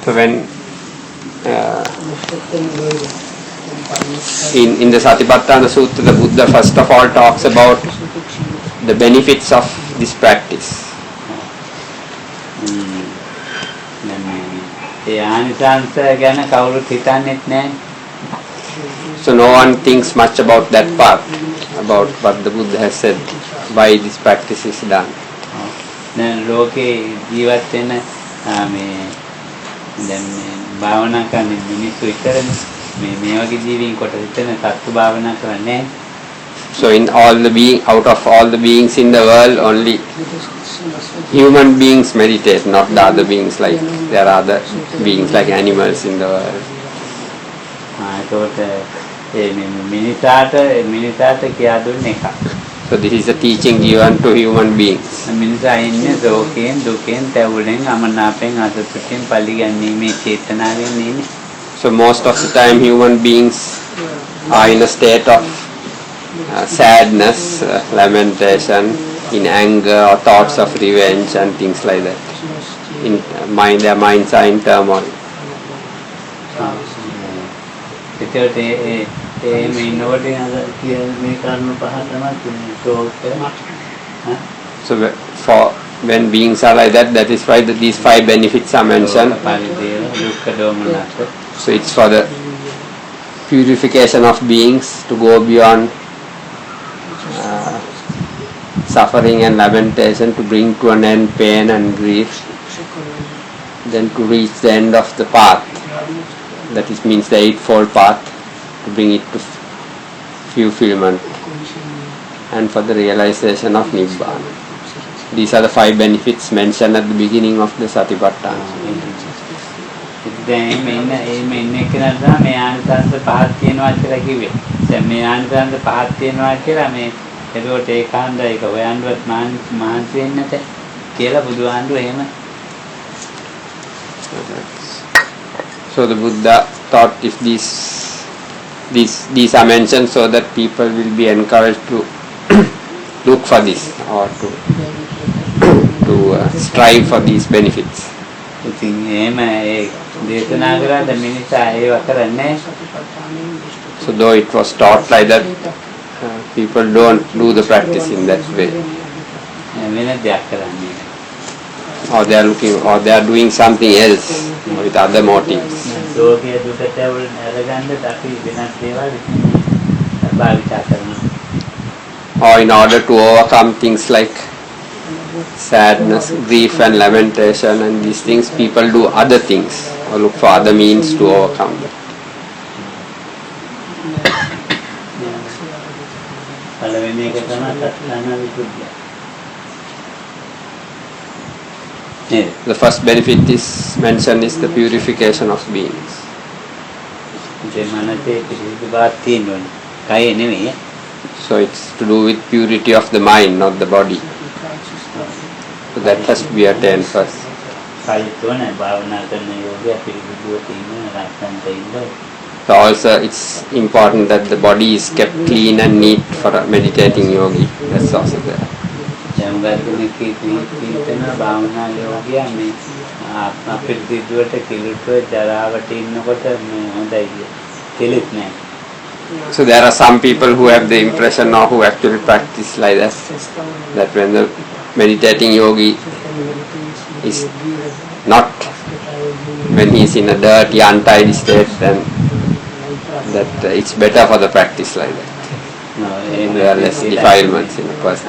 So when in the Satipattanaya Sutta, the Buddha first of all talks about the benefits of this practice. So no one thinks much about that part, about what the Buddha has said, why this practice is done. So in all the out of all the beings in the world, only human beings meditate, not the other beings. Like there are other beings like animals in the world. So this is a teaching given to human beings. So most of the time human beings are in a state of sadness, lamentation, in anger or thoughts of revenge and things like that. Their minds are in turmoil. So for when beings are like that, that is why these 5 benefits are mentioned. So it's for the purification of beings to go beyond suffering and lamentation, to bring to an end pain and grief, then to reach the end of the path, that is means the eightfold path, to bring it to fulfillment, and for the realization of Nibbana. These are the 5 benefits mentioned at the beginning of the Satipattanaya. So the Buddha thought if these are mentioned so that people will be encouraged to look for this or to strive for these benefits. So though it was taught like that, people don't do the practice in that way. Or they are looking, or they are doing something else with other motives. Or in order to overcome things like sadness, grief and lamentation and these things, people do other things or look for other means to overcome them. The first benefit is mentioned is the purification of beings. So it's to do with purity of the mind, not the body. So that has to be attained first. So also it's important that the body is kept clean and neat for a meditating yogi. That's also there. So there are some people who have the impression or who actually practice like that, that when the meditating yogi is not, when he is in a dirty, untidy state, then that it's better for the practice like that. There are less defilements in a person.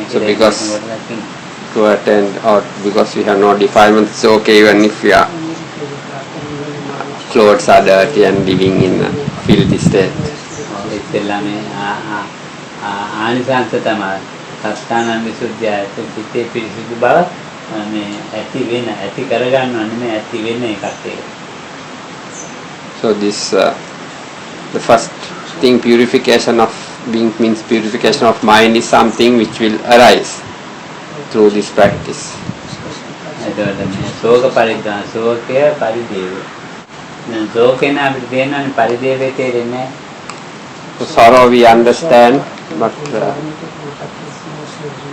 So because to attend, or because we have no defilements, it's okay even if your clothes are dirty and living in a filthy state. So this the first thing, purification of being means purification of mind, is something which will arise through this practice. So sorrow we understand, but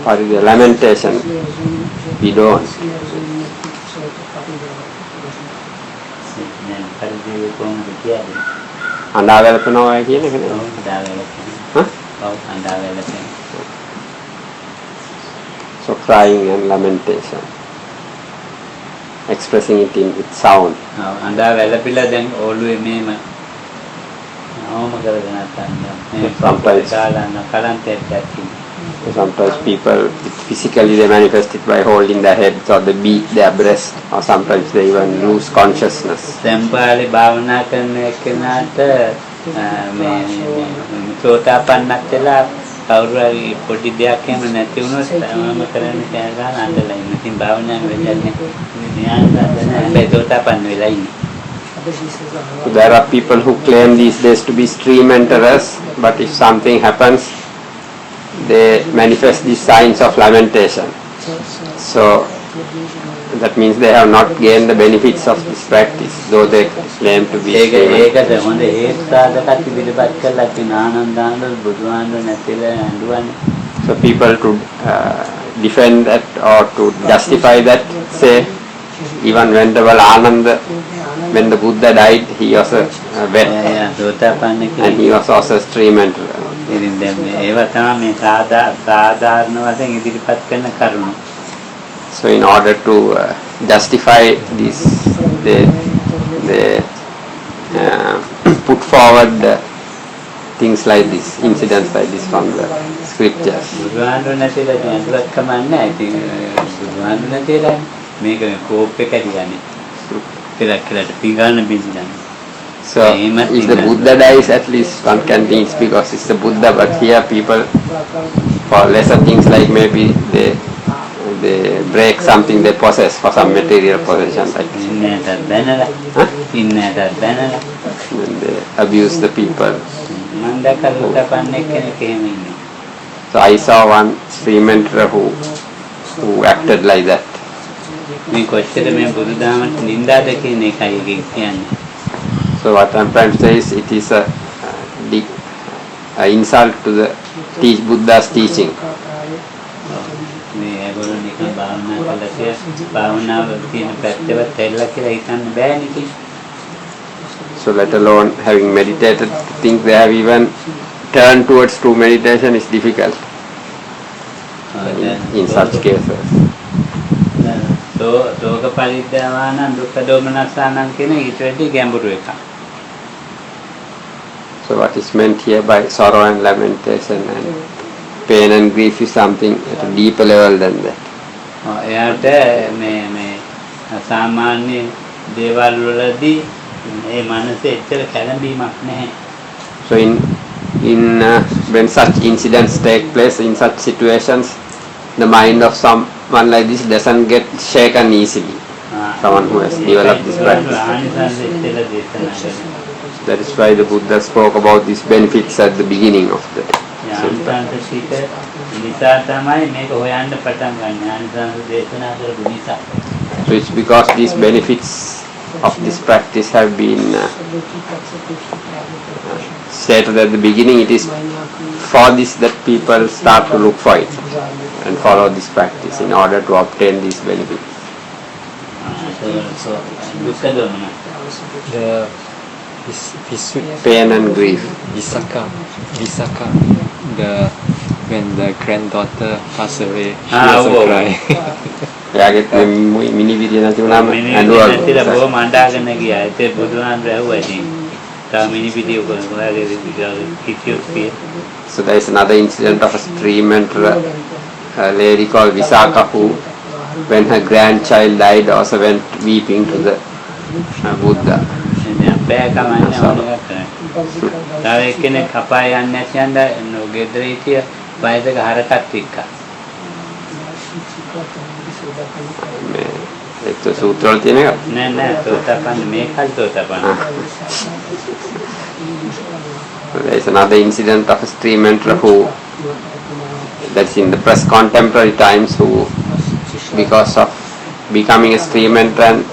for the lamentation we don't. අඬා වැළපෙනවා කියන එක නේද? So crying and lamentation, expressing it in with sound. අඬා වැළපිලා දැන් ඔළුවේ මේම Sometimes people physically they manifest it by holding their heads or they beat their breast, or sometimes they even lose consciousness. සම්පාලේ භාවනා කරන එක්කෙනාට මේ සෝතාපන්නක් වෙලා කවුරු හරි පොඩි දෙයක් එහෙම නැති වුණොත් මම කරන්නේ කෑ ගහලා අඬලා ඉන්න. ඉතින් භාවනාව වෙන්නේ නැහැ. සෝතාපන්න වෙලා ඉන්නේ. So there are people who claim these days to be stream enterers, but if something happens, they manifest these signs of lamentation. So that means they have not gained the benefits of this practice, though they claim to be stream enterers. So people to defend that or to justify that say, even Venerable Ananda, when the Buddha died, he was a vet, and he was also a stream enterer. So in order to justify this, they put forward things like this, incidents like this from the scriptures. So if the Buddha dies, at least one can think it's because it's the Buddha, but here people for lesser things like maybe they break something they possess for some material possession like this. And they abuse the people. So I saw one stream enterer who acted like that. So what I'm trying to say is it is a insult to the Buddha's teaching. So let alone having meditated, to think they have even turned towards true meditation is difficult in such cases. So what is meant here by sorrow and lamentation and pain and grief is something at a deeper level than that. So when such incidents take place, in such situations, the mind of someone like this doesn't get shaken easily. Someone who has developed this practice. That is why the Buddha spoke about these benefits at the beginning of the sutta. So it's because these benefits of this practice have been stated at the beginning. It is for this that people start to look for it and follow this practice in order to obtain these benefits. Pain and grief. Visakha, when the granddaughter passed away, she also cried. So there is another incident of a stream enterer, a lady called Visakha, who, when her grandchild died, also went weeping to the Buddha. So there is another incident of a stream enterer who, that's in the press contemporary times, who, because of becoming a stream enterer and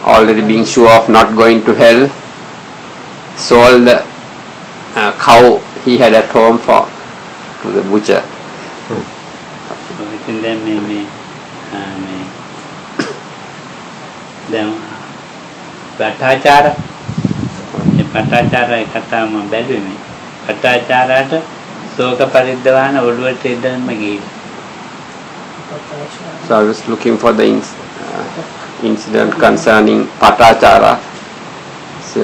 already being sure of not going to hell, sold the cow he had at home for to the butcher. ඉතින් දැන් මේ දැන් පටාචාර මේ පටාචාරයි කතාව මම බැලුවේ මේ පටාචාරාට ශෝක පරිද්දවාන ඔළුවට ඉඳන්ම ගිහින්. So I was looking for the incident concerning Patachara. So,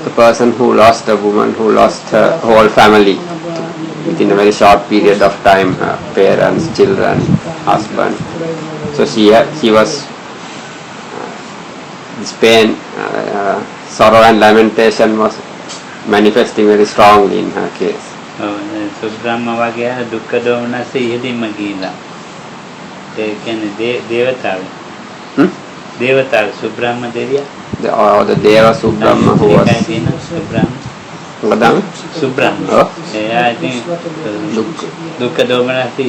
the person who lost a woman who lost her whole family within a very short period of time, her parents, children, husband. So she was this pain, sorrow and lamentation was manifesting very strongly in her case. සුබ්‍රාහ්ම වගේ දුක්ඛ දෝමනස ඉහෙදින්ම ගිහිලා. ඒ කියන්නේ දේවතාවෝ. දේවතාවෝ සුබ්‍රාහ්ම දෙවියා. The Deva Subrahma who was Subrahma. Yeah, I think dukkha domanasi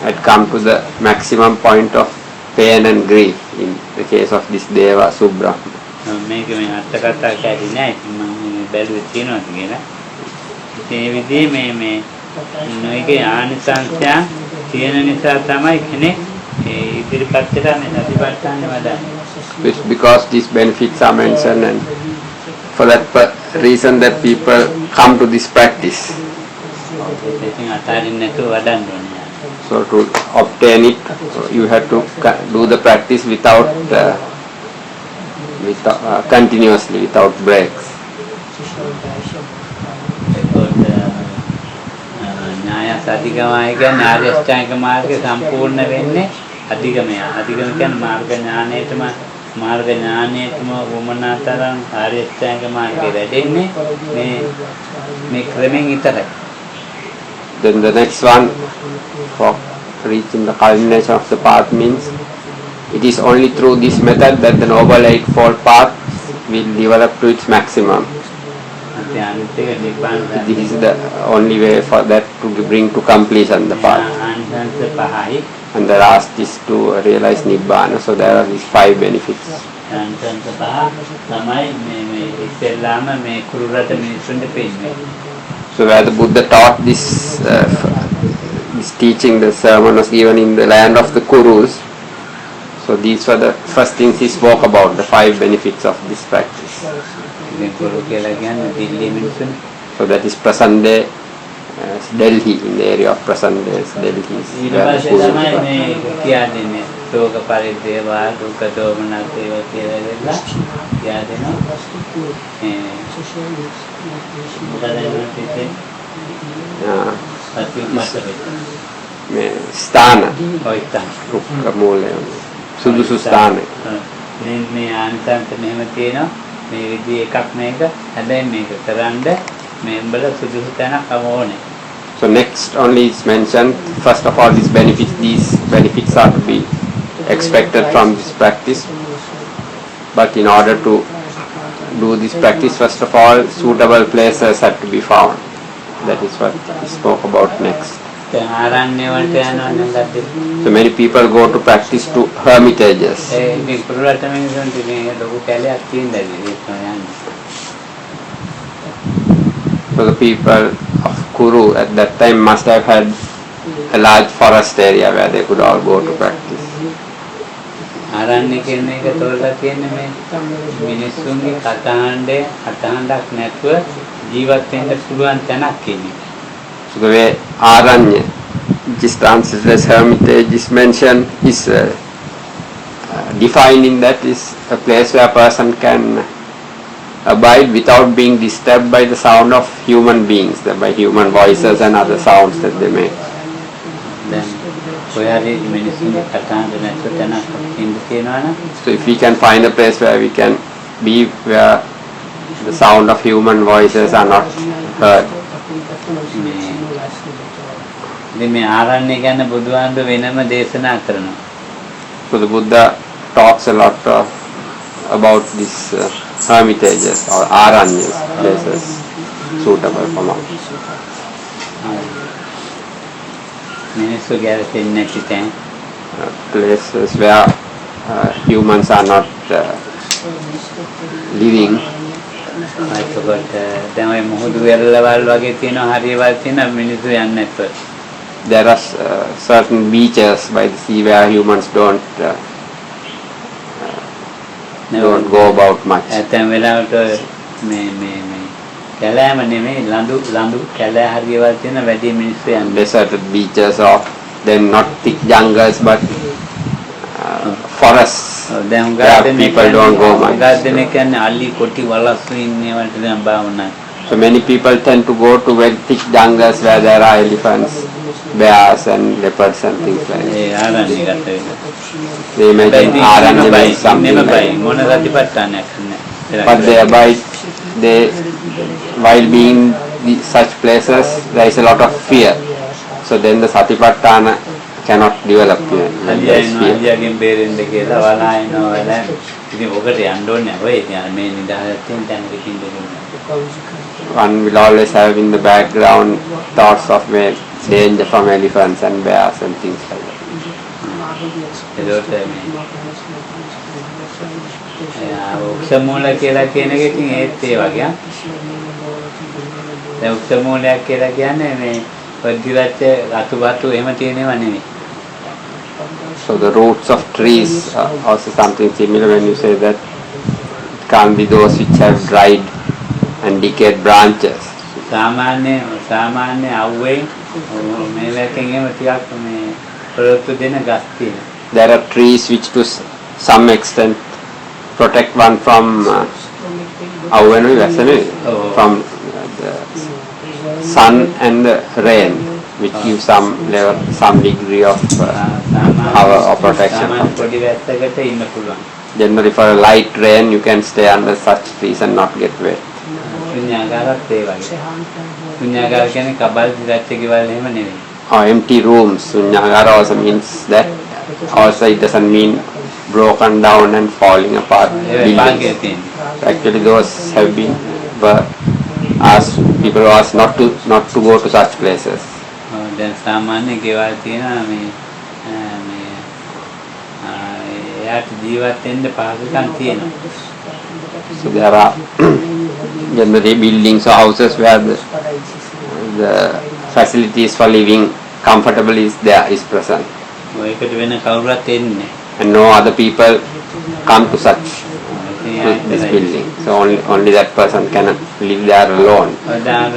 had come to the maximum point of pain and grief in the case of this Deva Subrahma. මේක මේ අර්ථකථා කැඩි නෑ. මම බැලුවේ තියෙනවා කියලා. ඒ විදිහේ මේ නොයගේ ආනිසංසයන් තියෙන නිසා තමයි කෙනෙක් ඉදිරිපත් කරන්නේ සතිපට්ඨානෙ වඩන්නේ. It's because these benefits are mentioned, and for that reason that people come to this practice. So to obtain it, you have to do the practice without continuously, without breaks. ඥාය සතිගමයි කියන්නේ ආර්ය අෂ්ටාංග මාර්ගය සම්පූර්ණ වෙන්නේ අධිගමය. අධිගම කියන්නේ මාර්ග ඥානයේටම වමනාතරම් ආර්ය අෂ්ටාංග මාර්ගය වැඩෙන්නේ මේ ක්‍රමෙන් විතරයි. Then the next one for reaching the culmination of the path means it is only through this method that the Noble Eightfold Path will develop to its maximum. This is the only way for that to bring to completion the path. And the last is to realize Nibbana. So there are these 5 benefits. So where the Buddha taught this teaching, the sermon was given in the land of the Kurus. So these were the first things he spoke about, the 5 benefits of this practice. So that is Prasande, Delhi, in the area of Prasande, Delhi. Sthana, Rukka Mule, Sudusu Sthana. මේ විදිහේ එකක් මේක හැබැයි මේක කරන්න මේ උඹලා සුදුසු තැනක් අවෝනේ. So next only is mentioned, first of all these benefits are to be expected from this practice, but in order to do this practice, first of all suitable places have to be found. That is what we spoke about next. So many people go to practice to hermitages. So the people of Kuru at that time must have had a large forest area where they could all go to practice. ආරණ්‍ය කියන එක තෝරලා තියෙන්නේ මේ මිනිස්සුන්ගේ කතාණ්ඩක් නැතුව ජීවත් වෙන්න පුළුවන් තැනක් කියන්නේ. So the way Aranya, which is translated as hermitage, is mentioned, is defined in that is a place where a person can abide without being disturbed by the sound of human beings, by human voices and other sounds that they make. So if we can find a place where we can be, where the sound of human voices are not heard. So the Buddha talks a lot about these hermitages or aranyas, places suitable for monks. Places where humans are not living, එතකොට දැන් ඔය මුහුදු වෙරළවල් වගේ තියෙන හරියවල් තියෙන මිනිස්සු යන්නේ නැත්නම් There are certain beaches by the sea where humans don't go about much. ඇතැම් වෙලාවට මේ කැලෑම නෙමෙයි ලඳු කැලෑ හරියවල් තියෙන වැඩි මිනිස්සු යන්නේ. Deserted beaches or then not thick jungles but forests. දැන් Where people don't go much. ගාදෙන කියන්නේ අලි කොටි වලස්සු ඉන්නේ වලට දැන් භාවනා. So many people tend to go to very thick jungles where there are elephants, bears and leopards and things like that. ඒ ආරණ්‍ය ගත වෙන. They imagine Aranya means something like that. මොන සතිපට්ඨානයක් නැහැ. But they abide, while being in such places, there is a lot of fear. So then the satipatthana cannot develop here. When there is fear. අලියගෙන් බේරෙන්න කියලා වලායනවා වල ඉතින් ඔකට යන්න ඕනේ ඔය මේ නිදාගත්තෙන් දැන් දෙකින් දෙකින් One will always have in the background thoughts of danger from elephants and bears and things like that. ඒකට උක්ෂමූල කියලා කියන එක ඉතින් ඒත් ඒ වගේ. දැන් උක්ෂමූලයක් කියලා කියන්නේ මේ පොඩ්ඩිවත් අතුබතු එහෙම තියෙනව නෙමෙයි. So the roots of trees are also something similar when you say that it can't be those which have dried and decayed branches. සාමාන්‍ය අවුවේ මේ වැකෙන් එහෙම ටිකක් මේ ප්‍රොඩක්ට් දෙන ගස් තියෙනවා. There are trees which to some extent protect one from from the sun and the rain, which give some degree of power or protection. Generally for a light rain you can stay under such trees and not get wet. Or empty rooms. Sunyagara also means that. Also it doesn't mean broken down and falling apart buildings. So actually those have been asked, people asked not to go to such places. දැන් සාමාන්‍ය ගෙවල් තියෙනවා මේ එයාට ජීවත් වෙන්න පහසුකම් තියෙනවා. So there are generally buildings or houses where the facilities for living comfortably is present. ඔයකට වෙන කවුරුත් එන්නේ. And no other people come to this building. So only that person can live there alone.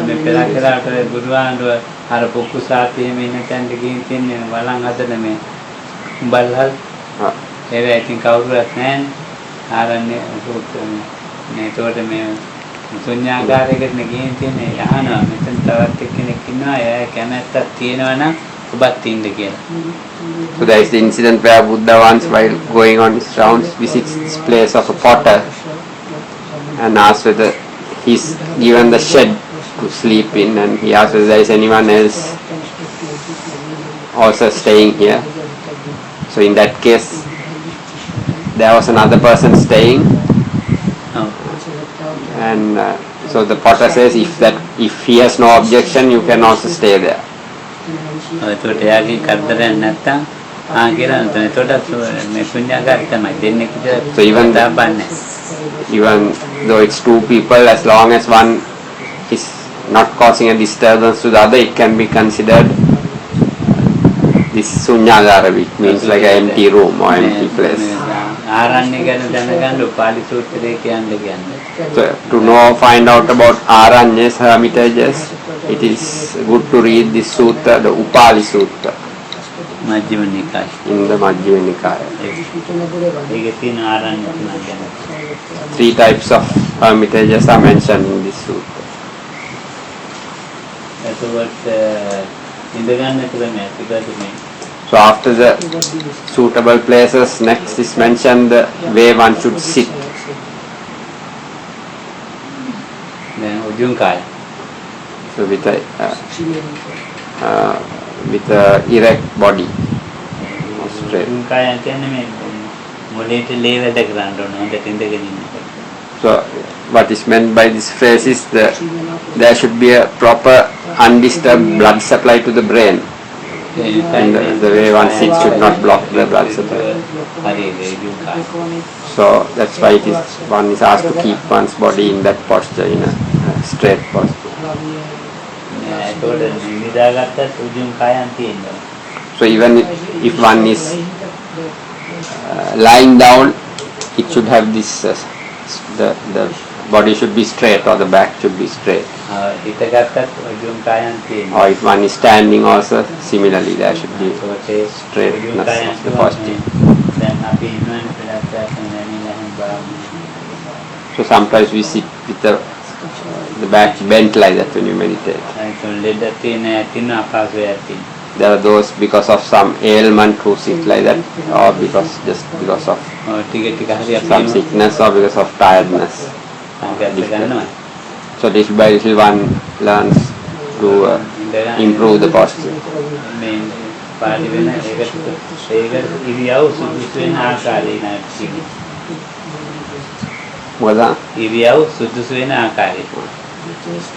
මේ පෙරකරාට බුදුහාමුදුර අර පොක්කු සාතියේ මේ නැතන්ට ගිහින් තියන්නේ වලන් හදන මේ බල්හල්. ඒක ඉතින් කවුරුත් නැහැ. ආරණ්‍ය සූත්‍රනේ. මේකට මේ ශුන්‍යාගාරයකට ගිහින් තියන්නේ අහනවා මෙතන තවත් කෙනෙක් ඉන්නවා එයා කැමැත්තක් තියෙනවා නම් ඔබත් ඉන්න කියලා. So there is the incident where Buddha once while going on his rounds visits this place of a potter and asks whether he's given the shed to sleep in, and he asks whether there is anyone else also staying here. So in that case there was another person staying, and so the potter says if he has no objection you can also stay there. ඒකට එයාගේ කරදරයක් නැත්තම් කියලා එතකොට මේ ශුන්‍යාගාරය තමයි දෙන්නේ කියලා. So even though it's two people, as long as one is not causing a disturbance to the other, it can be considered this sunyagara, which means like an empty room or empty place. ආරණ්‍ය ගැන දැනගන්න උපාලි සූත්‍රය කියන්නේ. So to find out about Aranyas, hermitages, it is good to read this sutta, the Upali Sutta, Majjhima Nikaya. in the Majjhima Nikaya. ඒකේ තියෙන ආරණ්‍ය තුනක් ගැන. 3 types of hermitages are mentioned in this sutta. එතකොට ඉඳගන්න ක්‍රමයක් පිටත මේ. So after the suitable places, next is mentioned the way one should sit. දැන් උජුං කාය. So with a erect body. Straight. උජුං කාය කියන්නේ මේ මොළයට ලේ වැඩ කරන්න ඕන හොඳට ඉඳගෙන ඉන්න. So what is meant by this phrase is there should be a proper undisturbed blood supply to the brain. And the way one sits should not block the blood supply. So that's why one is asked to keep one's body in that posture, in a straight posture. So even if one is lying down, it should have this, the body should be straight, or the back should be straight. Or if one is standing also, similarly there should be straightness of the posture. So sometimes we sit with the back bent like that when you meditate. There are those because of some ailment who sit like that, or just because of some sickness, or because of tiredness. So little by little one learns to improve the posture.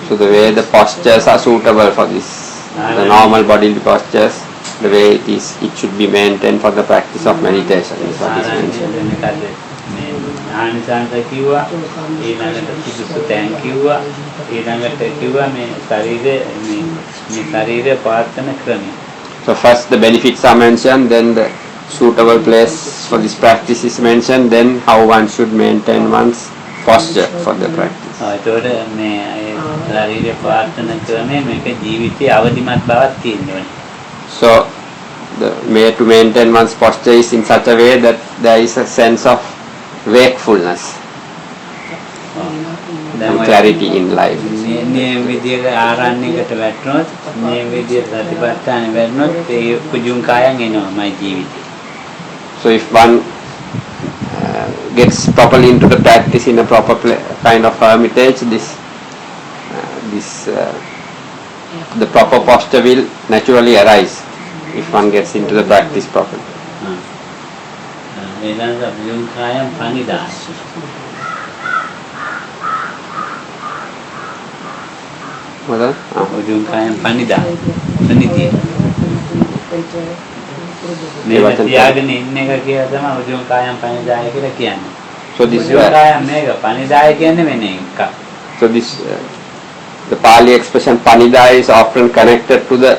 So the way the postures are suitable for this, the normal bodily postures, the way it should be maintained for the practice of meditation is what is mentioned. So first the benefits are mentioned, then the suitable place for this practice is mentioned, then how one should maintain one's posture for the practice. So the way to maintain one's posture is in such a way that there is a sense of wakefulness and clarity in life. So if one gets properly into the practice in a proper kind of hermitage, the proper posture will naturally arise if one gets into the practice properly. What? So this the Pali expression panidaya is often connected to the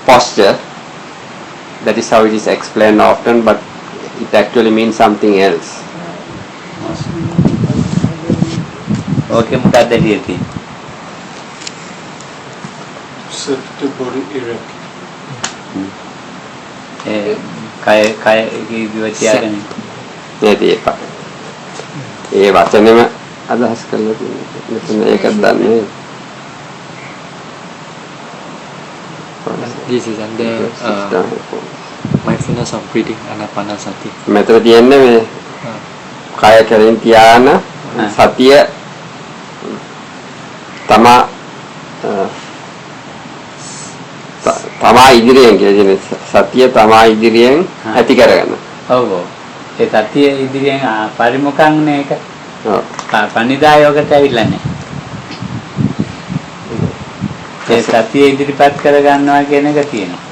posture. That is how it is explained often, but it actually means something else. Okay, Set the body erect. ඒ වචනෙම අදහස් කරලා තියෙනවා. ඒකත් දන්නේ. This is under mindfulness of breathing, anapanasati. මෙතන තියෙන්නේ මේ කය කෙරෙන් තියාන සතිය තමා ඉදිරියෙන් කියන්නේ සතිය තමා ඉදිරියෙන් ඇති කරගන්න. ඔව්. ඒ සතිය ඉදිරියෙන් පරිමුඛන්නේ එක. ඔව්. පණිදායෝගට ඇවිල්ලා නැහැ. ඒ සතිය ඉදිරිපත් කරගන්නවා කියන එක තියෙනවා.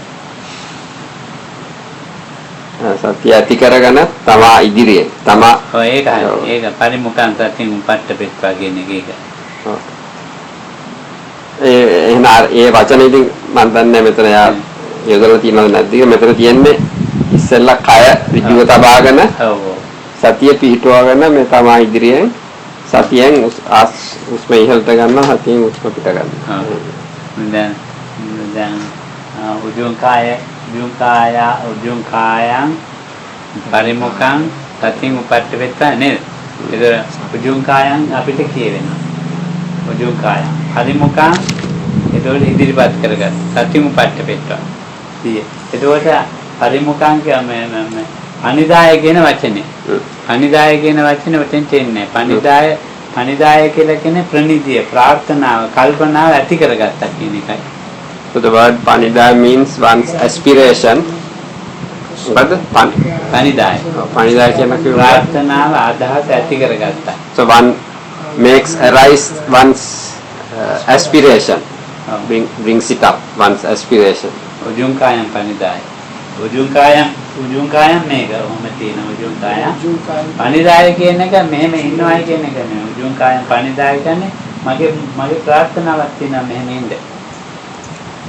සතිය ඇති කරගෙන තමා ඉදිරියෙන් තමා ඔය ඒක පරිමුඛං සතිය උපට්ඨපෙත්වා කියන එක ඒක. ඔව්. එහෙනම් ඒ වචනේ ඉතින් මම දන්නේ මෙතන යා යොදලා තියෙනවද නැද්ද කියලා. මෙතන තියෙන්නේ ඉස්සෙල්ලා කය ඍජුව තබාගෙන සතිය පිහිටුවාගෙන මේ තමා ඉදිරියෙන් සතියෙන් උස්ම ඉහළට ගන්නවා, සතියෙන් උස්ම පිට ගන්නවා. දැන් උජුං කායං පරිමුඛං සතියෙන් උපට්ඨපෙත්වා නේද? ඒක උජුං කායං අපිට කියවෙනවා. උජුං කායං පරිමුඛං ඒතකොට ඉදිරිපත් කරගන්න. සතියෙන් උපට්ඨපෙත්වා. එතකොට පරිමුඛං කියන්නේ අනිදාය කියන වචනේ. අනිදාය කියන වචනේ වතෙන් තේන්නේ නැහැ. පණිදාය කියලා කියන්නේ ප්‍රණිතිය, ප්‍රාර්ථනාව, කල්පනාව ඇති කරගත්තා කියන එකයි. So the word panidaya means one's aspiration. What? පණිදාය. Panidaya කියන්නේ ප්‍රාර්ථනාව අදහස ඇති කරගත්තා. So one makes arise one's aspiration. Brings it up, one's aspiration. උජුං කායං පණිදාය. ujung kayam මේක ඔහොම තියෙන ujung kayam පණිදාය කියන එක මෙහෙම ඉන්නවයි කියන එක නෙවෙයි ujung kayam පණිදාය කියන්නේ මගේ ප්‍රාර්ථනාවක් තියෙනවා මෙහෙම ඉන්න.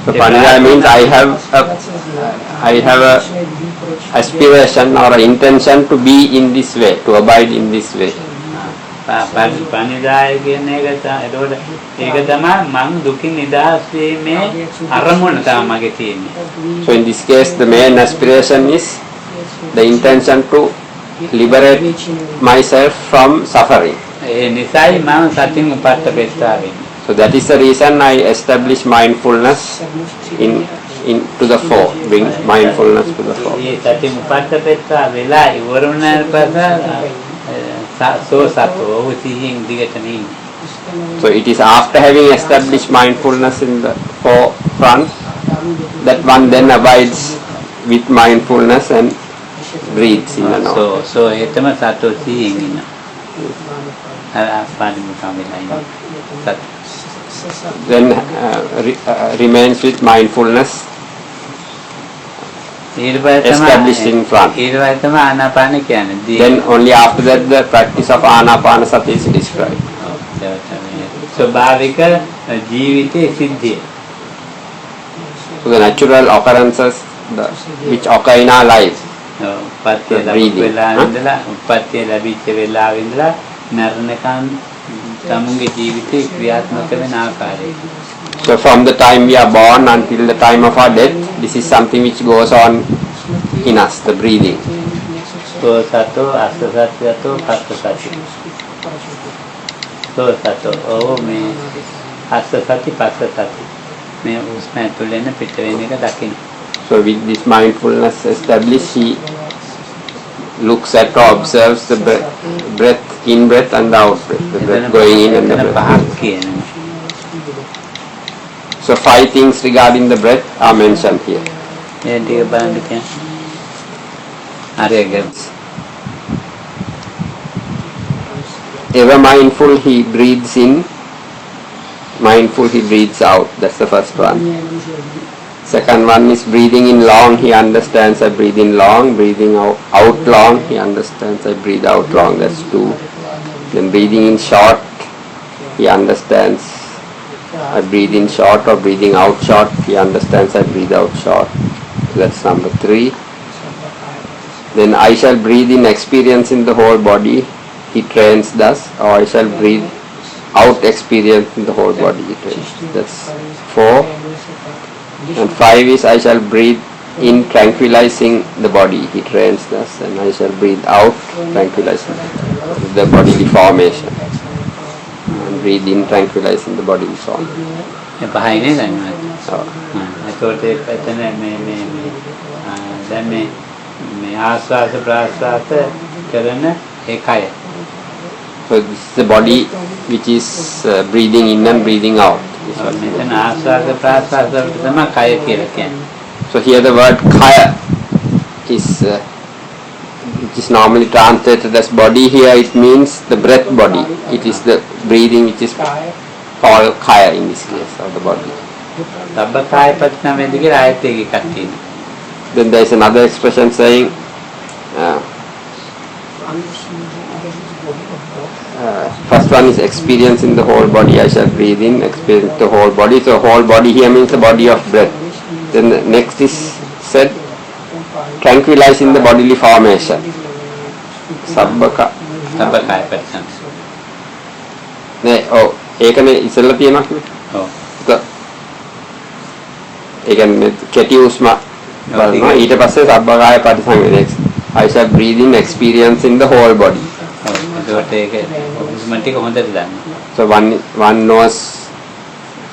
So Panidaya means I have a aspiration or an intention to be in this way, to abide in this way. පණිදාය කියන එක එතකොට ඒක තමයි මං දුකින් නිදහස් වීමේ අරමුණ තමයි මගේ තියෙන්නේ. So in this case the main aspiration is the intention to liberate myself from suffering. ඒ නිසායි මම සතින් උපත්ත පෙත්තාවේ. So that is the reason I establish mindfulness to the fore, bring mindfulness to the fore. ඒ සතින් උපත්ත පෙත්තා වෙලා ඉවරුණාට පස්සේ So it is after having established mindfulness in the forefront that one then abides with mindfulness and breathes in and out. So etama sato seeing in then remains with mindfulness established in front. Then only after that the practice of anapanasati is described. ස්වභාවික ජීවිතයේ සිද්ධිය. So the natural occurrences which occur in our life. උපත්ති ලැබිච්ච වෙලාවෙ ඉඳලා මරණකන් තමුන්ගේ ජීවිතේ ක්‍රියාත්මක වෙන ආකාරය. So from the time we are born until the time of our death, this is something which goes on in us, the breathing. So sato, asa sato, pasta sati. So sato, oh me asa sati, pasta sati. Me usme tulene pitta වෙන එක දකින්න. So with this mindfulness established, he looks at or observes the breath, in breath and the out breath, the breath going in and the breath out. So 5 things regarding the breath are mentioned here. Ever mindful, he breathes in. Mindful, he breathes out. That's the first one. Second one is breathing in long. He understands I breathe in long. Breathing out long. He understands I breathe out long. That's 2. Then breathing in short. He understands I breathe in short or breathing out short. He understands I breathe out short. That's number 3. Then I shall breathe in experience in the whole body. He trains thus. Or I shall breathe out experience in the whole body. He trains. That's 4. And 5 is I shall breathe in tranquilizing the body. He trains thus. And I shall breathe out tranquilizing the bodily formation. And breathe in tranquilizing the bodily formation. පහයිනේ එතකොට එතන දැන් මේ ආස්වාද ප්‍රාස්වාද කරන ඒ කය. So this is the body which is breathing in and breathing out. මෙතන ආස්වාද ප්‍රාස්වාද තමයි කය කියලා කියන්නේ. So here the word kaya is which is normally translated as body. Here it means the breath body. It is the breathing which is called kaya in this case of the body. සබ්බකාය ප්‍රතිසංවේදී කියලා ආයත එකක් තියෙනවා. Then there is another expression saying first one is experience in the whole body. I shall breathe in, experience the whole body. So whole body here means the body of breath. Then the next is said tranquilizing the bodily formation. සබ්බකාය ප්‍රතිසං. ඒකනේ ඉස්සෙල්ලා තියෙනවා කිව්වේ. ඔව්. ඒ කියන්නේ කෙටි උස්ම බලනවා ඊට පස්සේ සබ්බකාය පරිසංවේදී. I shall breathe in experience in the whole body. ඒකට ඒක උස්ම ටික හොඳට දන්න. So one knows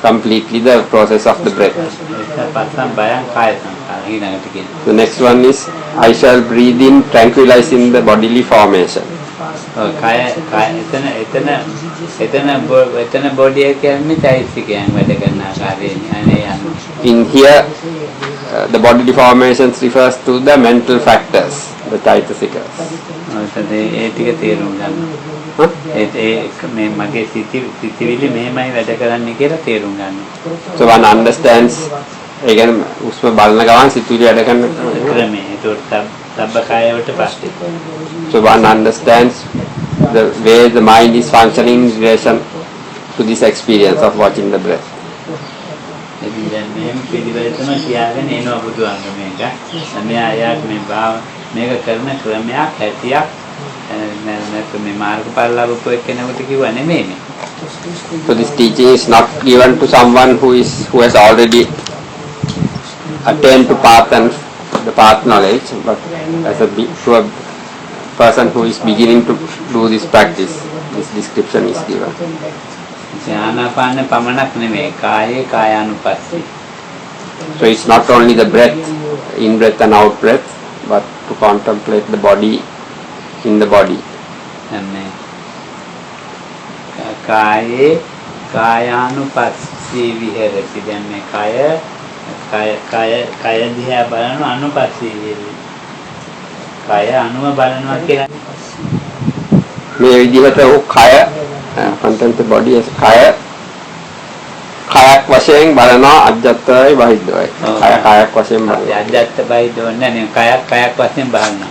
completely the process of the breath. පස්සම් බයං කාය සංඛාර ඊළඟට කියන්නේ. The next one is I shall breathe in tranquilizing the bodily formation. කාය එතන බොඩි එක කියන්නේ චෛතසිකයන් වැඩ කරන ආකාරයෙන් අනේ යන්නේ. In here the bodily formations refers to the mental factors, the chaitasikas. ඒ ටික තේරුම් ගන්න. ඒ මේ මගේ සිතිවිලි මෙහෙමයි වැඩ කරන්නේ කියලා තේරුම් ගන්න. So one understands ඒ කියන්නේ උස්ම බලන ගමන් සිතුවිලි වැඩ කරන ක්‍රමය. ඒකට සබ්බකායවට පස්සේ. So one understands the way the mind is functioning in relation to this experience of watching the breath. ඉතින් දැන් මේ පිළිවෙලටම කියාගෙන එනවා බුදුහාම මේක. මෙයා යාක් මේ මේක කරන ක්‍රමයක් හැටියක් නැත්නම් මේ මාර්ගඵල ලැබුව කෙනෙකුට කිව්වා නෙමෙයි. So this teaching is not given to someone who has already attained to path and the path knowledge, but as to a person who is beginning to do this practice. This description is given. ආනාපාන පමණක් නෙමෙයි කායේ කායානුපස්සී. So it's not only the breath, in breath and out breath, but to contemplate the body in the body. එන්නේ කායේ කායානුපස්සී විහෙරති. දැන් මේ කය දිහා බලන අනුපස්සී වෙයි. කය අනුව බලනවා කියලා මේ විදිහට කය contemplate the body as කයක් වශයෙන් බලනවා අජත්තයි බහිද්දවයි. කයක් වශයෙන් බලනවා. අජත්ත බහිද්දව නැහැ කයක් වශයෙන් බලනවා.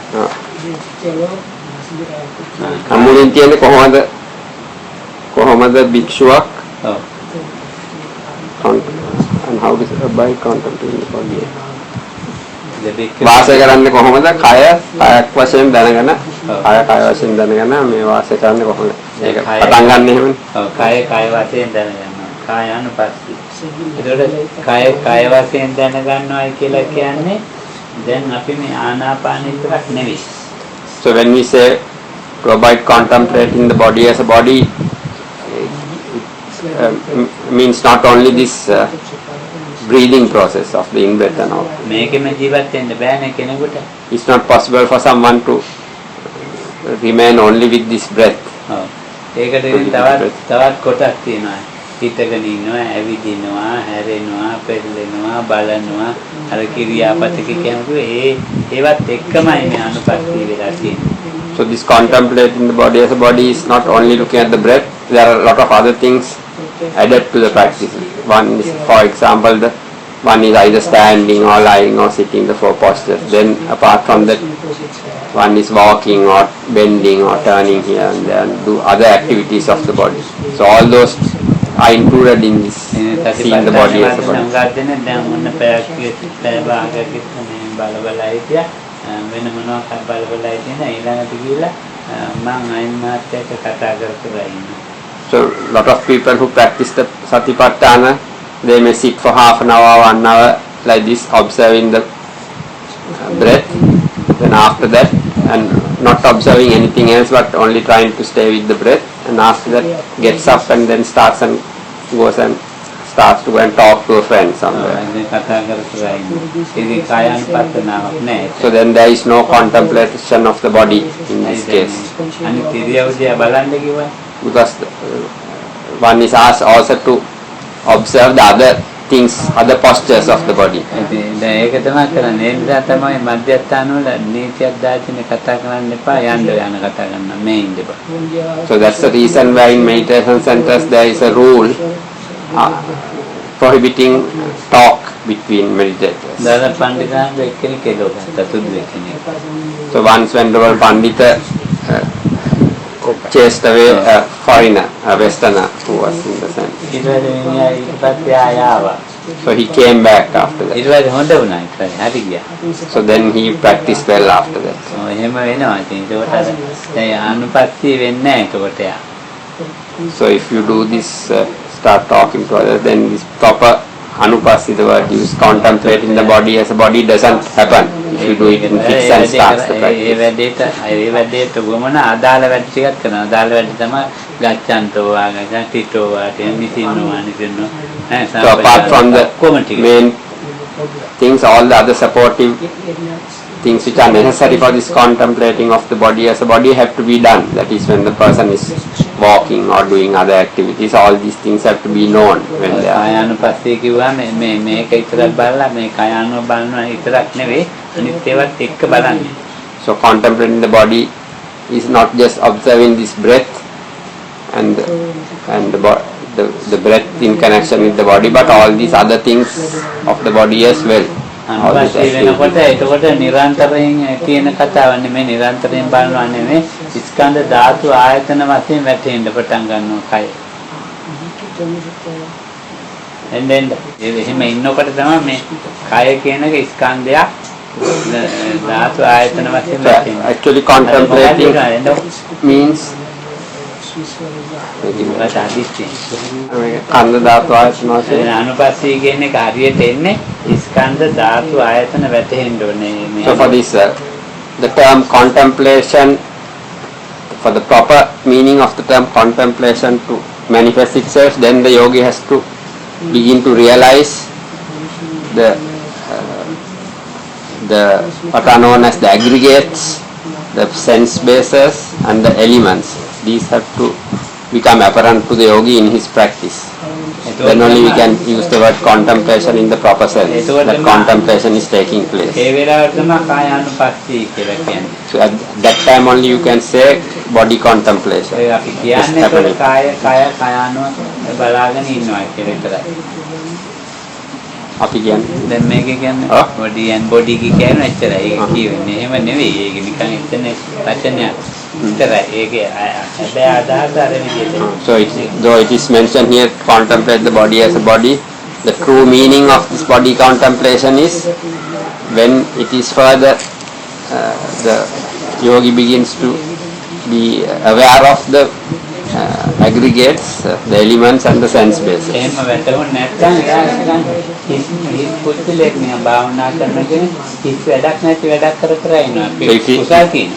අමුලින් කියන්නේ කොහොමද භික්ෂුවක් and how does a by contemplating the body වාසය කරන්නේ කොහොමද කයක් වශයෙන් දැනගෙන කය වශයෙන් දැනගෙන මේ වාසය කරන්නේ කොහොමද ඒක පටන් ගන්න එහෙමනේ. ඔව් කය වශයෙන් දැනගන්නවා. කායානුපස්සී. ඒතකොට කය වශයෙන් දැනගන්නවායි කියලා කියන්නේ දැන් අපි මේ ආනාපාන විතරක් නෙවෙයි. So when we say to abide contemplating the body as a body, means not only this breathing process of the in breath and out. මේකෙම ජීවත් වෙන්න බෑනේ කෙනෙකුට. It's not possible for someone to remain only with this breath. ඔව්. ඒකට තවත් කොටස් තියෙනවා. හිතගෙන ඉන්නවා, ඇවිදිනවා, හැරෙනවා, පෙරලෙනවා, බලනවා, අර ක්‍රියාපතික කියන්නේ ඒවත් එක්කමයි මේ අනුපස්සී වෙලා තියෙන්නේ. So this contemplating the body as a body is not only looking at the breath. There are a lot of other things added to the practice. One is, for example, one is either standing or lying or sitting, the four postures. Then apart from that, one is walking or bending or turning here and there and do other activities of the body. So all those are included in this seeing the body as a body. වෙන මොනවාක් බලබලා ඉඳින ඊළඟට ගිහලා මම අයින් මාත්‍යයට කතා කරලා ඉන්නවා. So a lot of people who practice the satipattanaya, they may sit for half an hour, 1 hour like this, observing the breath. Then after that, and not observing anything else, but only trying to stay with the breath. And after that, gets up and then starts and goes and starts to go and talk to a friend somewhere. So then there is no contemplation of the body in this case. Because one is asked also to observe the other things, other postures of the body. ඒක තමයි කරන්නේ. ඒ නිසා තමයි මධ්‍යස්ථාන වල නීතියක් දාගෙන කතා කරන්න එපා. යන්න කතා කරන්න මේ ඉඳපන්. So that's the reason why in meditation centers there is a rule prohibiting talk between meditators. So once when the Pandita chased away a foreigner, a westerner who was in the center. So he came back after that. So then he practiced well after that. So if you do this, start talking to others, then this proper anupassita, the word used, contemplating the body as a body doesn't happen if you do it in fixed and starts the practice. So apart from the main things, all the other supportive things which are necessary for this contemplating of the body as a body have to be done. That is when the person is walking or doing other activities, all these things have to be known when they are. So contemplating the body is not just observing this breath and the breath in connection with the body, but all these other things of the body as well. All these අනුපස්සී වෙනකොට activities. එතකොට නිරන්තරයෙන් තියෙන කතාවක් නෙමෙයි නිරන්තරයෙන් බලනවා නෙමෙයි ස්කන්ධ ධාතු ආයතන වශයෙන් වැටෙන්න පටන් ගන්නවා කය. එන්නෙන් එහෙම ඉන්නකොට තමයි මේ කය කියන එක ස්කන්ධයක් ධාතු ආයතන වශයෙන් So වැටෙන්නේ. actually contemplating means කන්ද ධාතු ආයතන වශයෙන්. අනුපස්සී කියන එක හරියට එන්නේ ස්කන්ධ ධාතු ආයතන වැටෙන්න ඕනේ මේ. So for this the term contemplation, for the proper meaning of the term contemplation to manifest itself, then the yogi has to begin to realize what are known as the aggregates, the sense bases and the elements. These have to become apparent to the yogi in his practice. Then only we can use the word contemplation in the proper sense, that contemplation is taking place. ඒ වෙලාවට තමයි කායානුපස්සී කියලා කියන්නේ. So at that time only you can say body contemplation. ඒ අපි කියන්නේ කායානුව බලාගෙන ඉන්නවා කියලා විතරයි. අපි කියන්නේ දැන් මේක කියන්නේ body and body කියන එච්චරයි. ඒක කියවෙන්නේ. එහෙම නෙවෙයි. ඒක නිකන් එතන වචනයක්. විතරයි. ඒකේ හැබැයි අදහස අර විදිහට. So though it is mentioned here contemplate the body as a body, the true meaning of this body contemplation is when it is further the yogi begins to be aware of the aggregates, the elements and the sense bases. එහෙම වැටුනේ නැත්නම් එයා නිකන් හිස් පුදුලෙක් නේ භාවනා කරනකෙන හිස් වැඩක් නැති වැඩක් කර ඉන්නවා. කුසල් කියන.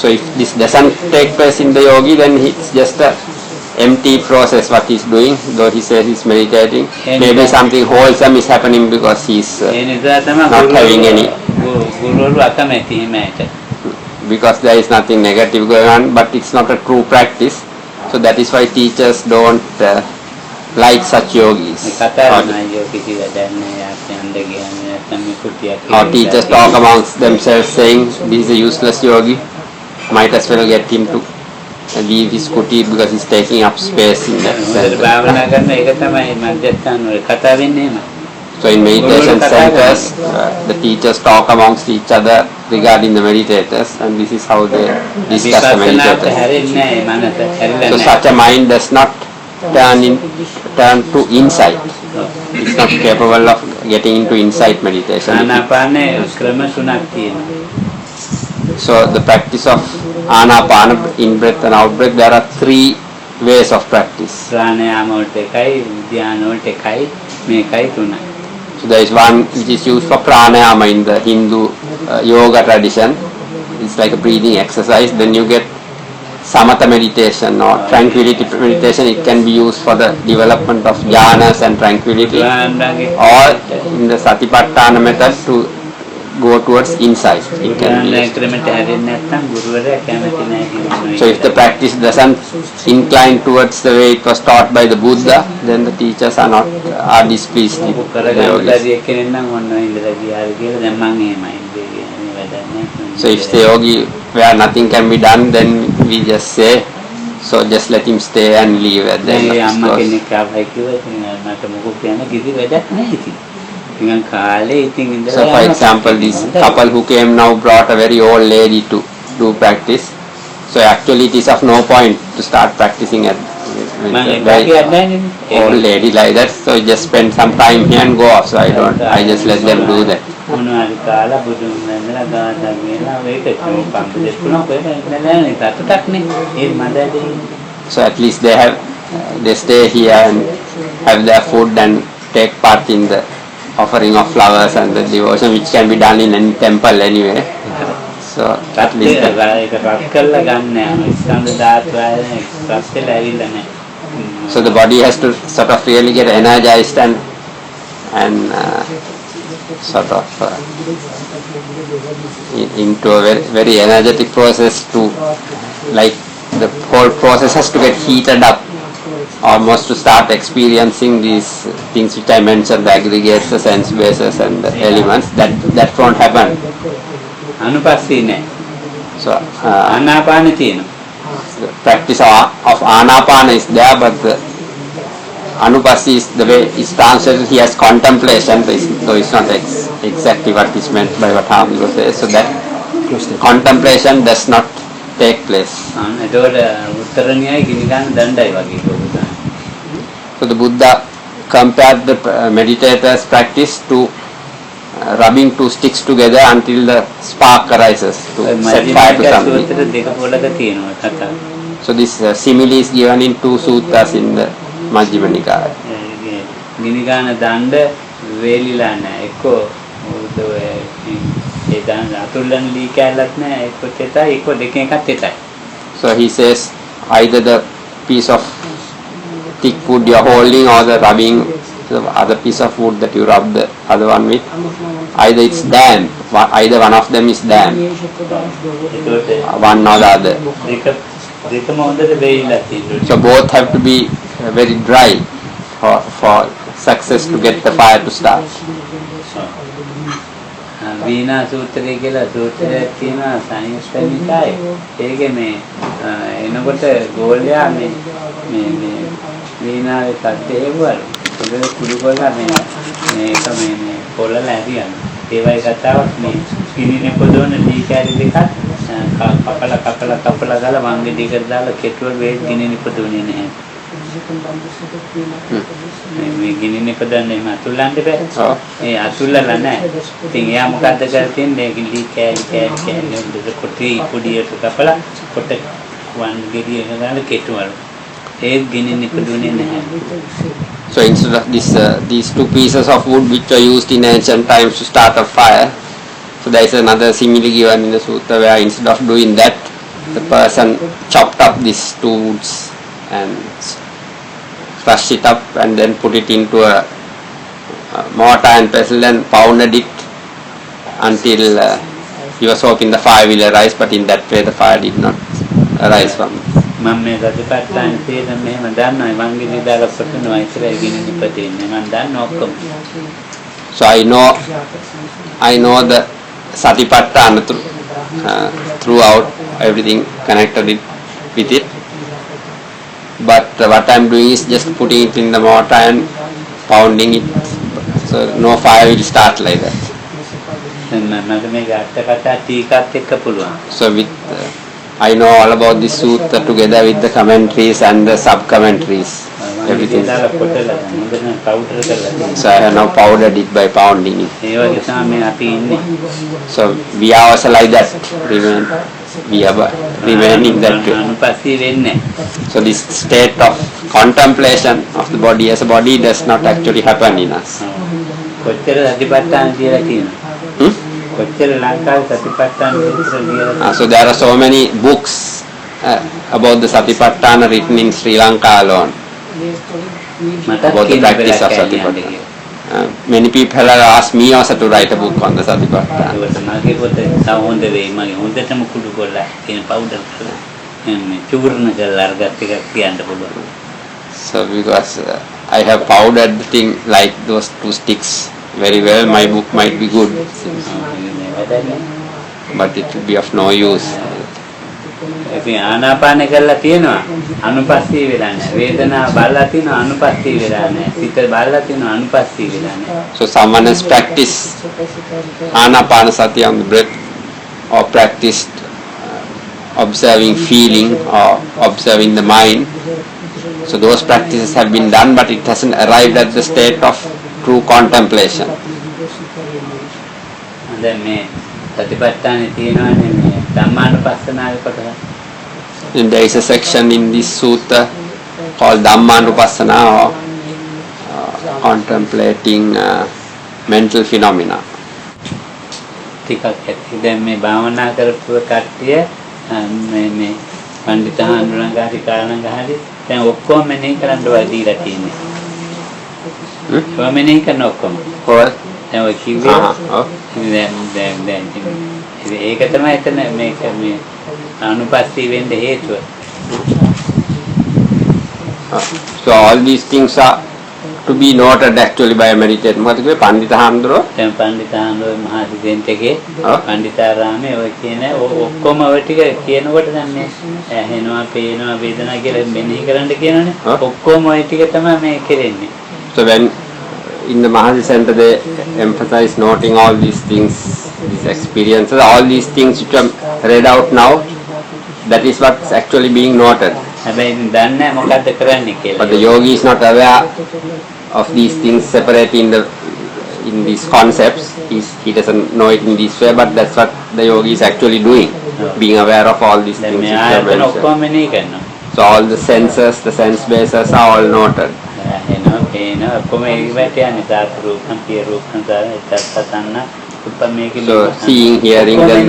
So if this doesn't take place in the yogi, then it's just a empty process what he's doing, though he says he's meditating. Maybe something wholesome is happening because he's not having any, because there is nothing negative going on, but it's not a true practice. So that is why teachers don't like such yogis. Or teachers talk amongst themselves saying this is a useless yogi, might as well get him to leave his kuti because he's taking up space in that center. So in meditation centers, the teachers talk amongst each other regarding the meditators, and this is how they discuss the meditators. So such a mind does not turn to insight. It's not capable of getting into insight meditation. So the practice of anapana, in breath and out breath, there are 3 ways of practice. So there is one which is used for pranayama in the Hindu yoga tradition. It's like a breathing exercise. Then you get samatha meditation or tranquility meditation. It can be used for the development of jhanas and tranquility, or in the satipattanaya method to go towards insight. It can be. So if the practice doesn't incline towards the way it was taught by the Buddha, then the teachers are displeased with the yogis. So if the yogi where nothing can be done, then we just say, so just let him stay and leave at the end of his course. So for example, this couple who came now brought a very old lady to do practice. So actually it is of no point to start practicing at very old lady like that. So just spend some time here and go off. So I just let them do that. So at least they stay here and have their food and take part in the offering of flowers and the devotion, which can be done in any temple anyway. So at least so the body has to sort of really get energized and sort of into a very, very energetic process to, like, the whole process has to get heated up almost to start experiencing these things which I mentioned, the aggregates, the sense bases and the elements. That won't happen. So the practice of anapana is there, but the Anupassi is the way it's translated here as contemplation, though it's not exactly what is meant by what Hamdullah says. So that contemplation does not take place. So the Buddha compared the meditator's practice to rubbing two sticks together until the spark arises to set fire to something. So this simile is given in two suttas in the Majjhima Nikaya. ගිනිගාන දණ්ඩ වේලිලා නැහැ. එක්ක ඒ දණ්ඩ අතුල්ලන ලී කැලලක් නැහැ. එක්ක තෙතයි එක්ක දෙකෙන් එකක් තෙතයි. So he says either the piece of thick wood you are holding or the rubbing the other piece of wood that you rub the other one with, either it's damp, either one of them is damp, one or the other. So both have to be very dry for success to get the fire to start. වීණා සූත්‍රය කියලා සූත්‍රයක් තියෙනවා සංයුත්තනිකායේ. ඒකේ මේ එනකොට ගෝලයා මේ වීණාවේ සද්දේ හෙව්වලු. ඒක කුඩු කොල්ලා මේක මේ පොළල ඇරියන. ඒ වගේ කතාවක් මේ කිනිනේ පොදවන දී කැරි දෙකක් කපලා ගාලා වංගෙ දෙකට දාලා කෙටුවල් වෙයි කිනිනේ පොදවන්නේ නැහැ. මේ ගිනිනේ පදන්නේ එහෙම අතුල්ලන්න බෑ. ඒ අතුල්ලලා නැහැ. ඉතින් එයා මොකද්ද කරලා තියන්නේ? ගිලි කෑලි කොටි පොඩියට කපලා කොට වන් ගෙඩිය ගාලා කෙටුවල. ඒ ගිනිනේ පදන්නේ නැහැ. So instead of these two pieces of wood which were used in ancient times to start a fire, so there is another simile given in the sutta where instead of doing that, the person chopped up these two woods and crushed it up and then put it into a mortar and pestle and pounded it until he was hoping the fire will arise, but in that way the fire did not arise from it. මම මේ සතිපට්ඨාන තේන මෙහෙම දන්නවා වංගෙඩි දාලා පොතනවා ඉතල ගිනිනි පදෙන්නේ මම දන්නවා ඔක්කොම. So I know the satipattanaya throughout everything connected with it. But what I am doing is just putting it in the mortar and pounding it, so no fire will start like that. So with I know all about this sutta together with the commentaries and the sub-commentaries, everything. So I have now powdered it by pounding it. So we are also like that, remain in that way. So this state of contemplation of the body as a body does not actually happen in us. So there are so many books about the satipatthana written in Sri Lanka alone, about the practice of satipatthana. Many people have asked me also to write a book on the satipatthana. So because I have powdered the thing like those two sticks very well, my book might be good, but it will be of no use. ඉතින් ආනාපාන කරලා තියෙනවා අනුපස්සී වෙලා නැහැ. වේදනාව බලලා තියෙනවා අනුපස්සී වෙලා නැහැ. සිත බලලා තියෙනවා අනුපස්සී වෙලා නැහැ. So someone has practiced anapanasati on the breath, or practiced observing feeling or observing the mind. So those practices have been done, but it hasn't arrived at the state of true contemplation. දැන් මේ සතිපට්ඨානේ තියෙනවානේ මේ ධම්මානුපස්සනාවේ කොටස. And there is a section in this sutta called Dhammanupassana, or contemplating mental phenomena. ටිකක් ඇති දැන් මේ භාවනා කරපු කට්ටිය මේ පඬිත හඳුනගාටි කාරණාගාටි දැන් ඔක්කොම මෙනෙහි කරන්න ඔය දීලා තියෙන්නේ. ඔය මෙනෙහි කරන ඔක්කොම. Or දැන් ඔය කිව්වේ දැන් ඒක තමයි එතන මේක මේ අනුපස්සී වෙන්න හේතුව. so all these things are to be noted actually by a meditator. මොකද කිව්වේ පණ්ඩිත හාමුදුරුවෝ දැන් පණ්ඩිතාණ්ඩුවේ මහා දිදෙන්තගේ ඔව්. පණ්ඩිතාරාමේ ඔය කියන ඔක්කොම ඔය ටික කියනකොට දැන් මේ ඇහෙනවා පේනවා වේදනා කියලා මෙනෙහි කරන්න කියනවනේ. ඔව්. ඔක්කොම ඔය ටික තමයි මේ කෙරෙන්නේ. So when in the Mahasi Center they emphasize noting all these things, these experiences, all these things which are read out now, that is what's actually being noted. හැබැයි දන්නේ මොකද්ද කරන්නේ කියලා. But the yogi is not aware of these things separate in these concepts. He doesn't know it in this way, but that's what the yogi is actually doing, being aware of all these දැන් things. මේ which are ආයතන mentioned. ඔක්කොම මෙනෙහි කරනවා. So all the senses, the sense bases are all noted. ඇහෙනවා පේනවා ඔක්කොම ඒකට යන්නේ ධාතු රූපම් පිය රූපම් සත්‍යතන්න උපමේකේ So seeing, hearing, then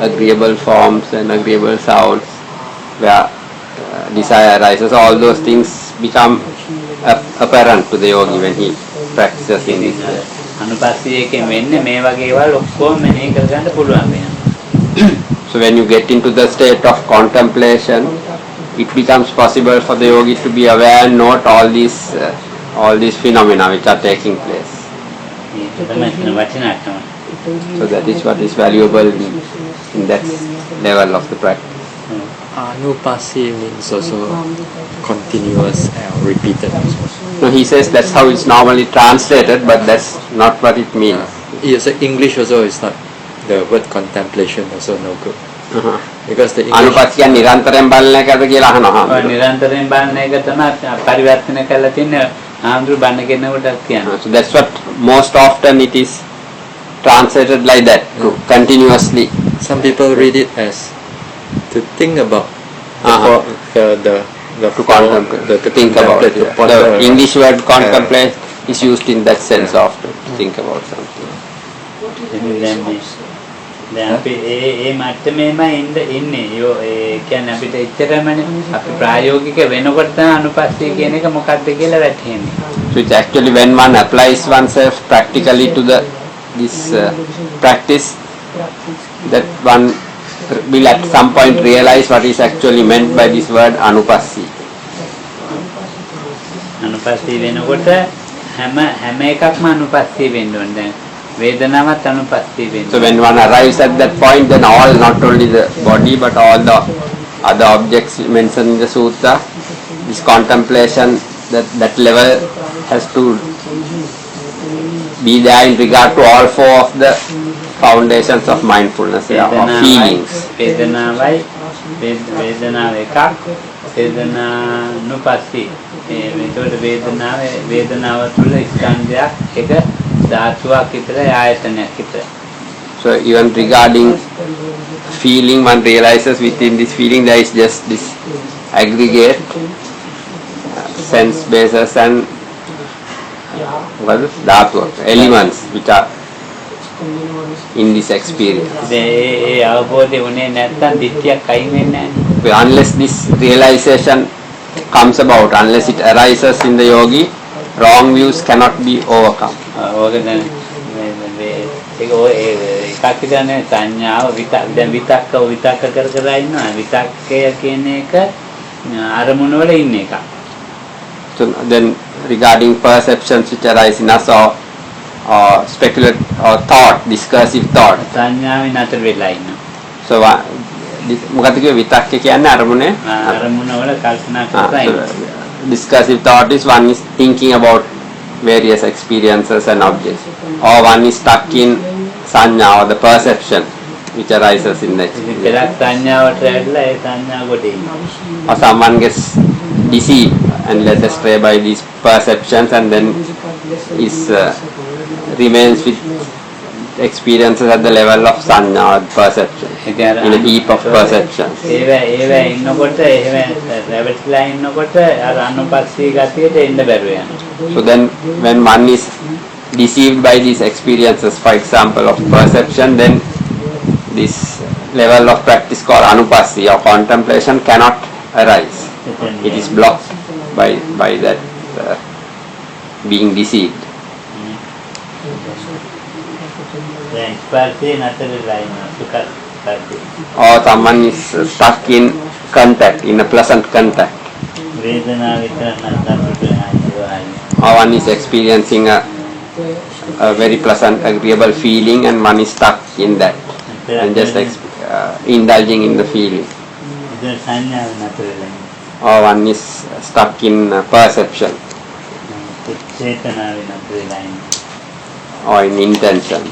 agreeable forms and agreeable sounds, where desire arises, all those things become apparent to the yogi when he practices in this way. අනුපස්සීයකින් වෙන්නේ මේ වගේ ඒවා ඔක්කොම මෙනෙහි කරගන්න පුළුවන් වෙනවා. So when you get into the state of contemplation, it becomes possible for the yogi to be aware and note all these phenomena which are taking place. ඒක තමයි කියන වචනාක්‍රම. So that is what is valuable in that level of the practice. Anupasi means also continuous and repeated. No, he says that's how it's normally translated, but that's not what it means. Yes, English also is not, the word contemplation also no good. Uh-huh. Because the English, අනුපස්සිය නිරන්තරයෙන් බලන එකද කියලා අහනවා. ඔය නිරන්තරයෙන් බලන එක තමයි පරිවර්තන කරලා තින්නේ ආන්දරු බණ කෙනෙකුට කියනවා. So that's what most often it is translated like that, to continuously. some people read it as to think about Uh-huh. the To contemplate, to think about it. to ponder. The English word contemplate is used in that sense often, to think about something. දැන් අපි ඒ මට්ටමේම ඉන්නේ යෝ ඒ කියන්නේ අපිට එච්චරමනේ අපි ප්‍රායෝගික වෙනකොට තමයි අනුපස්සී කියන එක මොකක්ද කියලා වැටහෙන්නේ. So it's actually when one applies oneself practically to this practice, that one will at some point realize what is actually meant by this word anupassi. අනුපස්සී වෙනකොට හැම එකක්ම අනුපස්සී වෙන්න ඕනේ. දැන් වේදනාවත් අනුපස්සී වෙන්න. So when one arrives at that point, then all, not only the body but all the other objects mentioned in the sutta, this contemplation, that level has to be there in regard to all four of the foundations of mindfulness, yeah, of feelings. වේදනාවයි වේදනාව එකක් වේදනානුපස්සී මේකට වේදනාව තුළ ස්කන්ධයක් එක ධාතුවක් විතරයි ආයතනයක් විතරයි. So even regarding feeling, one realizes within this feeling there is just this aggregate sense bases and what is dhatu elements which are in this experience. ඒ අවබෝධය උනේ නැත්නම් දිට්ඨියක් අයින් වෙන්නේ නැහැ. So unless this realization comes about, unless it arises in the yogi, wrong views cannot be overcome. ඕක දැන් ඒක ඔය එකක් කියන්නේ සංඥාව දැන් විතක්ක කර ඉන්නවා. විතක්කය කියන එක අරමුණ වල ඉන්න එක. So then regarding perceptions which arise in us, or speculative or thought, discursive thought. සංඥාවෙන් අතර වෙලා ඉන්නවා. So මොකද කිව්වේ විතක්ක කියන්නේ අරමුණේ අරමුණ වල කල්පනා කරලා ඉන්නවා. Discursive thought is one is thinking about various experiences and objects, or one is stuck in sanya, or the perception which arises in the experience. පෙරක් සංඥාවට ඇවිල්ලා ඒ සංඥාව කොට ඉන්නවා. Or someone gets deceived and led astray by these perceptions, and then remains with experiences at the level of sanya, or perception, in a heap of perceptions. ඒවා ඉන්නකොට එහෙම රැවටිලා ඉන්නකොට අර අනුපස්සී ගතියට එන්න බැරුව යනවා. So then when one is deceived by these experiences, for example of perception, then this level of practice called anupassi or contemplation cannot arise. It is blocked by that being deceived. Or someone is stuck in contact, in a pleasant contact. or one is experiencing a very pleasant, agreeable feeling, and one is stuck in that and just indulging in the feeling. Or one is stuck in perception or in intention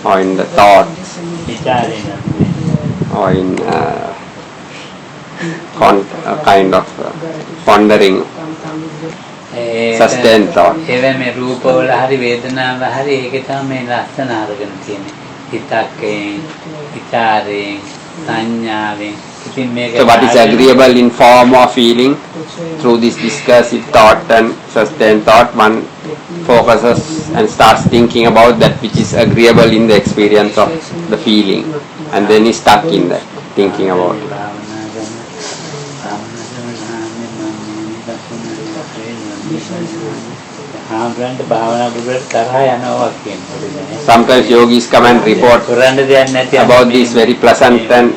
or in the thoughts or in kind of pondering, sustained thought. මේ රූපවල හරි වේදනාව හරි ඒකේ තමයි මේ ලස්සන අරගෙන තියෙන්නේ. හිතක්කේ, විචාරේ, සංඥාවෙන්. ඉතින් මේක So what is agreeable in form or feeling, through this discursive thought and sustained thought, one focuses and starts thinking about that which is agreeable in the experience of the feeling, and then is stuck in that, thinking about it. Sometimes yogis come and report about this very pleasant and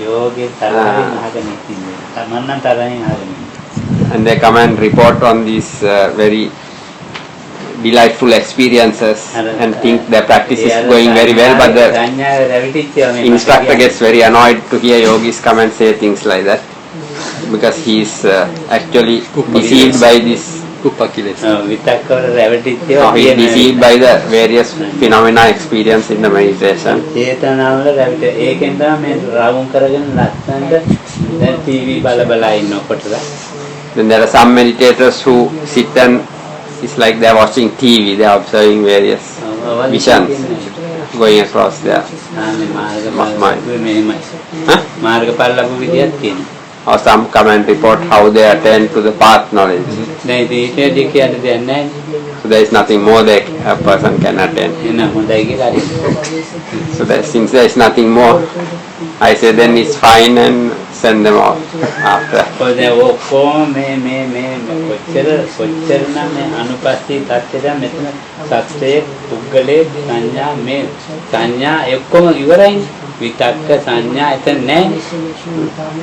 they come and report on these very delightful experiences and think their practice is going very well, but the instructor gets very annoyed to hear yogis come and say things like that, because he is actually deceived by this. He is deceived by the various phenomena experienced in the meditation. Then there are some meditators who sit and it's like they are watching TV, they are observing various visions going across their mind. Or some come and report how they attain to the path knowledge. So there is nothing more that a person can attain. So that since there is nothing more, I say then it's fine and send them off after.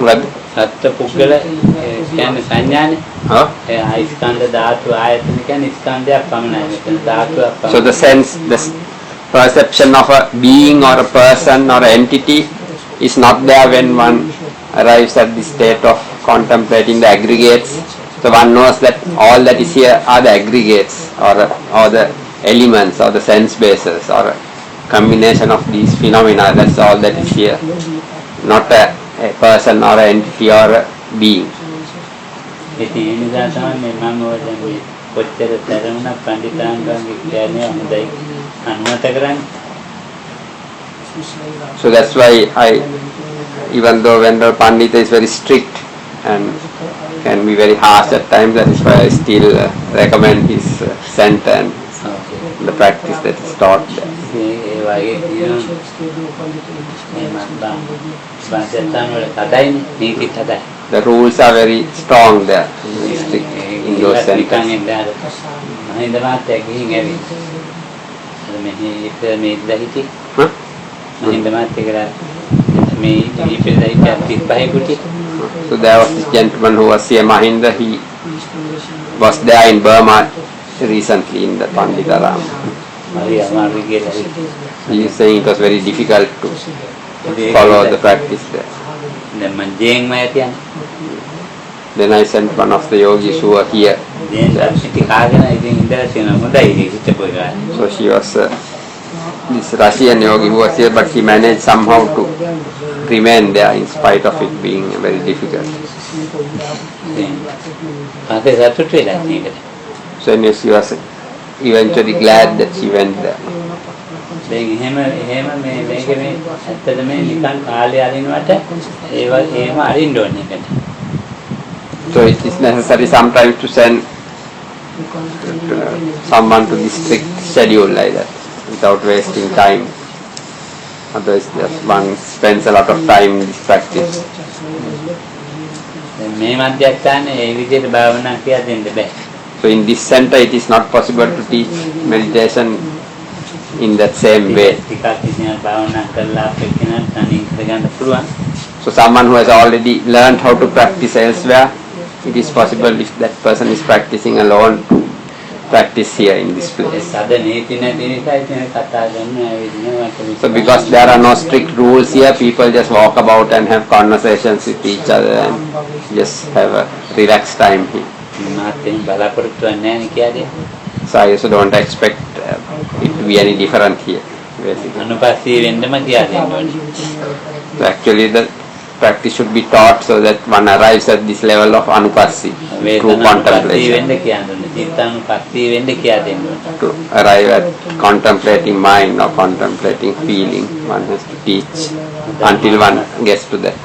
What? සත්ත්ව පුද්ගල කියන්නේ සංඥානේ. ඒ ස්කන්ධ ධාතු ආයතන කියන්නේ ස්කන්ධයක් පමණයි. මෙතන ධාතුවක් පමණයි. So the sense, the perception of a being or a person or an entity is not there when one arrives at the state of contemplating the aggregates. So one knows that all that is here are the aggregates or the elements or the sense bases or a combination of these phenomena. That's all that is here, not a person or an entity or a being. So that's why even though Vendor Pandita is very strict and can be very harsh at times, that is why I still recommend his center and the practice that is taught there. The rules are very strong there, strict in those centers. So there was this gentleman who was here, Mahinda. He was there in Burma recently in the Panditaram. He is saying it was very difficult to follow the practice there. Then I sent one of the yogis who were here. So she was this Russian yogi who was here, but he managed somehow to remain there in spite of it being very difficult. So anyway, she was eventually glad that she went there. So it is necessary sometimes to send someone to this strict schedule like that, without wasting time. Otherwise, just one spends a lot of time in this practice. So in this center, it is not possible to teach meditation in that same way. So someone who has already learned how to practice elsewhere It is possible if that person is practicing alone to practice here in this place. So because there are no strict rules here, people just walk about and have conversations with each other and just have a relaxed time here. So I also don't expect it to be any different here. So actually the practice should be taught so that one arrives at this level of anupassi, through contemplation. To arrive at contemplating mind or contemplating feeling, one has to teach until one gets to that.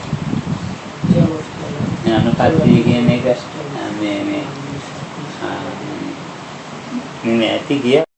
මේ ඇති ගිය